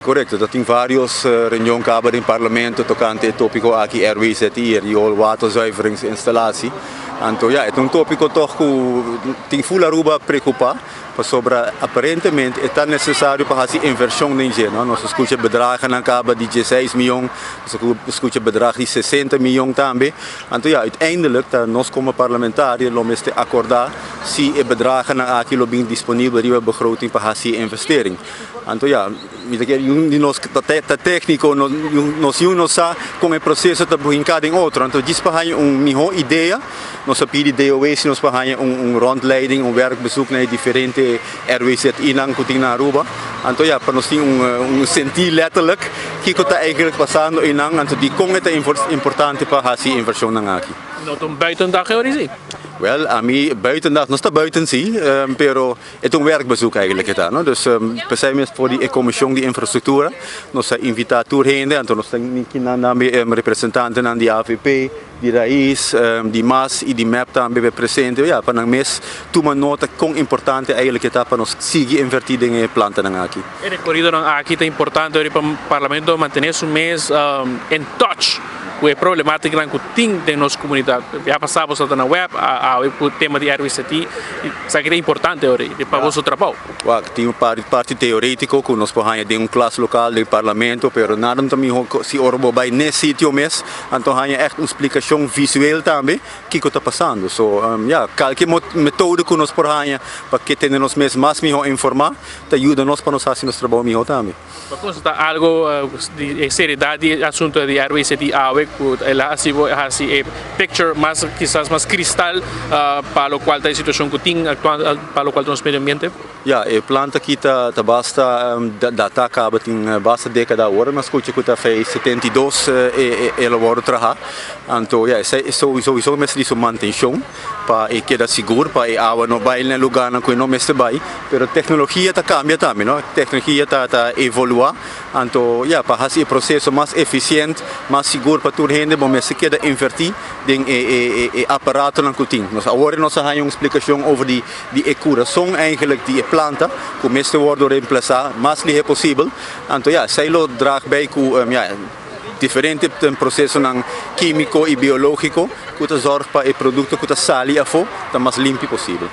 Correcto, dat in varios reuniões caben in parlamento tocante het tópico aqui RWZI, rioolwaterzuiveringsinstallatie. Então, ja, het is een tópico toch que full Aruba preocupa, sobre aparentemente é tão necessário para fazer inversão no engenho. Nós escutamos bedragen na caba de 16 miljoen, nós escutamos bedragen de 60 miljoen também. Então, ja, uiteindelijk, nós como parlamentários, vamos acordar se é bedragen na aquilo bem disponível para a begroting para fazer investering. Então, ja, nós técnico, nós sabe como é o processo de brincar em outro. Então, diz para uma melhor ideia, nós pedimos DOS, nós para rondleiding, werkbezoek naar diferente RWZI in Aruba. Então, ja, para nós ter sentir letterlijk que está eigenlijk passando in ang, então die kon het importante para fazer inversão na aqui. Not een buitendag hoor. Wel, a mim buitendag, nós está buiten sim, pero é werkbezoek eigenlijk het no? Dus pensamos voor die comissão de infraestrutura, nós invitamos toerheen, então nós temos representanten aan die AVP, die Raiz, die MAS e die MEP também presente, ja, para nós tomar nota quão importante eigenlijk het para nós seguir invertir em plantas na aqui. O recorrido na aqui é importante para o parlamento manter um mês em touch com a problemática que tem em nossa comunidade. Já passamos na web, o tema de RWZI, isso é importante para o nosso trabalho. Tem parte teórica que nós podemos ter classe local do parlamento, mas nada também se orbo vai nesse sítio mesmo, então há echt uma explicação visual também que está passando. So, qualquer metode que nós podemos para que tenhamos mais melhor informar, ajuda nós para nós fazer nosso trabalho melhor também. Para constatar algo de seriedade, assunto de RWZI, ela assim picture mais quizás mais cristal para o qual a situação que tem para o qual nosso meio ambiente. Ja, a planta aqui tá basta data acaba tem basta década agora, mas coisa que tá fez 72 ela agora trabalhar. Então, ja, é sowieso mais de manutenção para que da seguro para a água não vai no lugar na que não mestre vai, pero a tecnologia tá cambia também, não? A tecnologia tá evoluar. Então, ja, para fazer o processo mais eficiente, mais seguro para toda gente, bom, se queda invertir em aparato na cultura. Nós agora nós temos uma explicação over die curação eigenlijk die planta, que meeste worden reemplaçar, mais li é possível. Então, ja, zij lo draag bij com diferente processo químico e biológico, que zorg para o produto que está sali a fo, tá mais limpo possível.